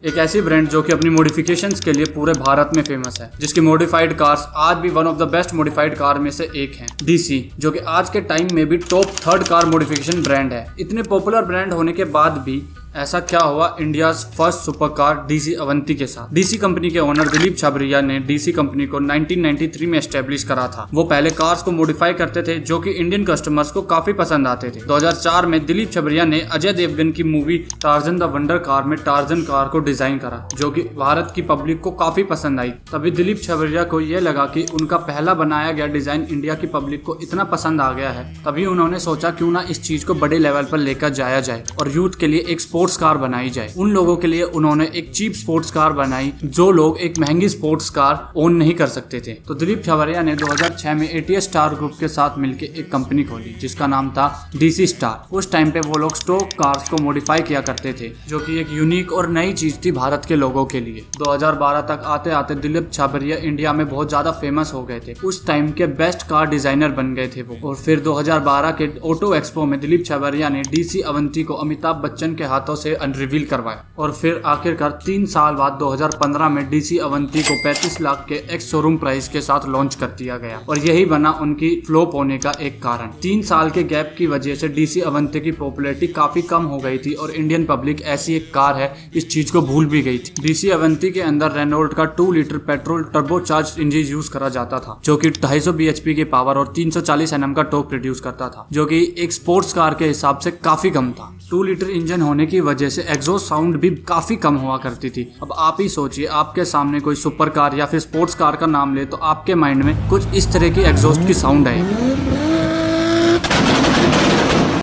एक ऐसी ब्रांड जो कि अपनी मॉडिफिकेशंस के लिए पूरे भारत में फेमस है, जिसकी मॉडिफाइड कार्स आज भी one of the best modified car में से एक है। डीसी, जो कि आज के टाइम में भी top 3rd car modification brand है। इतने पॉपुलर ब्रांड होने के बाद भी ऐसा क्या हुआ India's first super car DC Avanti के साथ। डीसी कंपनी के ओनर दिलीप छाबरिया ने डीसी कंपनी को 1993 में एस्टेब्लिश करा था। वो पहले कार्स को मॉडिफाई करते थे जो कि इंडियन कस्टमर्स को काफी पसंद आते थे। 2004 में दिलीप छाबरिया ने अजय देवगन की movie Tarzan the wonder car में टार्जन कार को डिजाइन करा, जो कि भारत की पब्लिक को काफी पसंद आई। तभी दिलीप छाबरिया को यह लगा कि उनका पहला बनाया गया डिजाइन इंडिया की पब्लिक को इतना पसंद आ गया है, तभी उन्होंने सोचा क्यों ना इस चीज को बड़े लेवल पर लेकर जाया जाए और यूथ के लिए एक स्पोर्ट्स कार बनाई जाए। उन लोगों के लिए उन्होंने एक चीप स्पोर्ट्स कार बनाई जो लोग एक महंगी स्पोर्ट्स कार ओन नहीं कर सकते थे। तो दिलीप छाबरिया ने 2006 में ATS स्टार ग्रुप के साथ मिलकर एक कंपनी खोली जिसका नाम था डीसी स्टार। उस टाइम पे वो लोग स्टॉक कार्स को मॉडिफाई किया करते थे, जो कि एक यूनिक और नई चीज थी भारत के लोगों के लिए। 2012 तक आते आते दिलीप छाबरिया इंडिया में बहुत ज्यादा फेमस हो गए थे। उस टाइम के बेस्ट कार डिजाइनर बन गए थे वो। और फिर 2012 के ऑटो एक्सपो में दिलीप छाबरिया ने डीसी अवंती को अमिताभ बच्चन के हाथों से रिवील करवाया। और फिर आखिरकार 3 साल बाद 2015 में डीसी अवंती को 35 लाख के एक्स शोरूम प्राइस के साथ लॉन्च कर दिया गया और यही बना उनकी फ्लॉप होने का एक कारण। 3 साल के गैप की वजह से डीसी अवंती की पॉपुलैरिटी काफी कम हो गई थी और इंडियन पब्लिक ऐसी एक कार है इस चीज को भूल भी गई थी। डीसी अवंती के अंदर रेनॉल्ट का 2 litre petrol turbocharge engine use करा जाता था, जो कि 250 bhp की पावर और 340 Nm का टॉर्क प्रोड्यूस करता था, जो कि एक स्पोर्ट्स कार के हिसाब से काफी कम था। 2 लीटर इंजन होने की वजह से एग्जॉस्ट साउंड भी काफी कम हुआ करती थी। अब आप ही सोचिए, आपके सामने कोई सुपर कार या फिर स्पोर्ट्स कार का नाम ले तो आपके माइंड में कुछ इस तरह की एग्जॉस्ट की साउंड आएगी,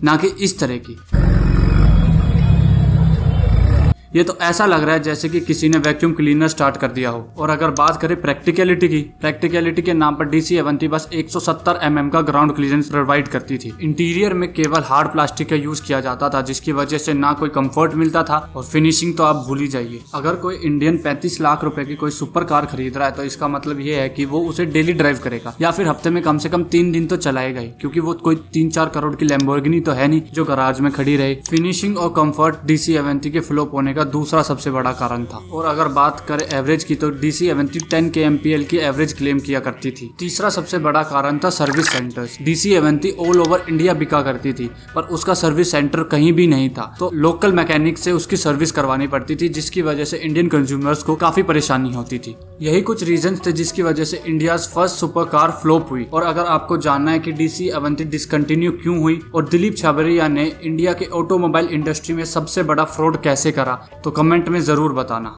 ना कि इस तरह की। ये तो ऐसा लग रहा है जैसे कि किसी ने वैक्यूम क्लीनर स्टार्ट कर दिया हो। और अगर बात करें प्रैक्टिकलिटी के नाम पर डीसी अवंती बस 170 mm का ग्राउंड क्लियरेंस प्रोवाइड करती थी। इंटीरियर में केवल हार्ड प्लास्टिक का यूज किया जाता था, जिसकी वजह से ना कोई कंफर्ट मिलता था और फिनिशिंग तो आप भूल ही जाइए। अगर कोई इंडियन 35 लाख रुपए की कोई सुपर कार खरीद रहा है तो इसका मतलब ये है कि वो उसे डेली ड्राइव करेगा या फिर हफ्ते में कम से कम 3 दिन तो चलाएगा ही, क्योंकि वो कोई 3-4 करोड़ की लैम्बोर्गिनी तो है नहीं जो गराज में खड़ी रहे। फिनिशिंग और कंफर्ट डीसी अवंती के फ्लॉप होने का दूसरा सबसे बड़ा कारण था। और अगर बात करें एवरेज की तो डीसी अवंती 10 kmpl की एवरेज क्लेम किया करती थी। तीसरा सबसे बड़ा कारण था service centres. DC Avanti all over India बिका करती थी पर उसका सर्विस सेंटर कहीं भी नहीं था, तो लोकल मैकेनिक से उसकी सर्विस करवानी पड़ती थी, जिसकी वजह से इंडियन कंज्यूमर्स को काफी परेशानी होती थी। यही कुछ रीजंस थे जिसकी वजह से India's first super car flop हुई। और अगर आपको जानना है कि डीसी अवंती डिसकंटिन्यू क्यों हुई और दिलीप छाबरिया ने इंडिया के ऑटोमोबाइल इंडस्ट्री में सबसे बड़ा फ्रॉड कैसे करा, तो कमेंट में जरूर बताना।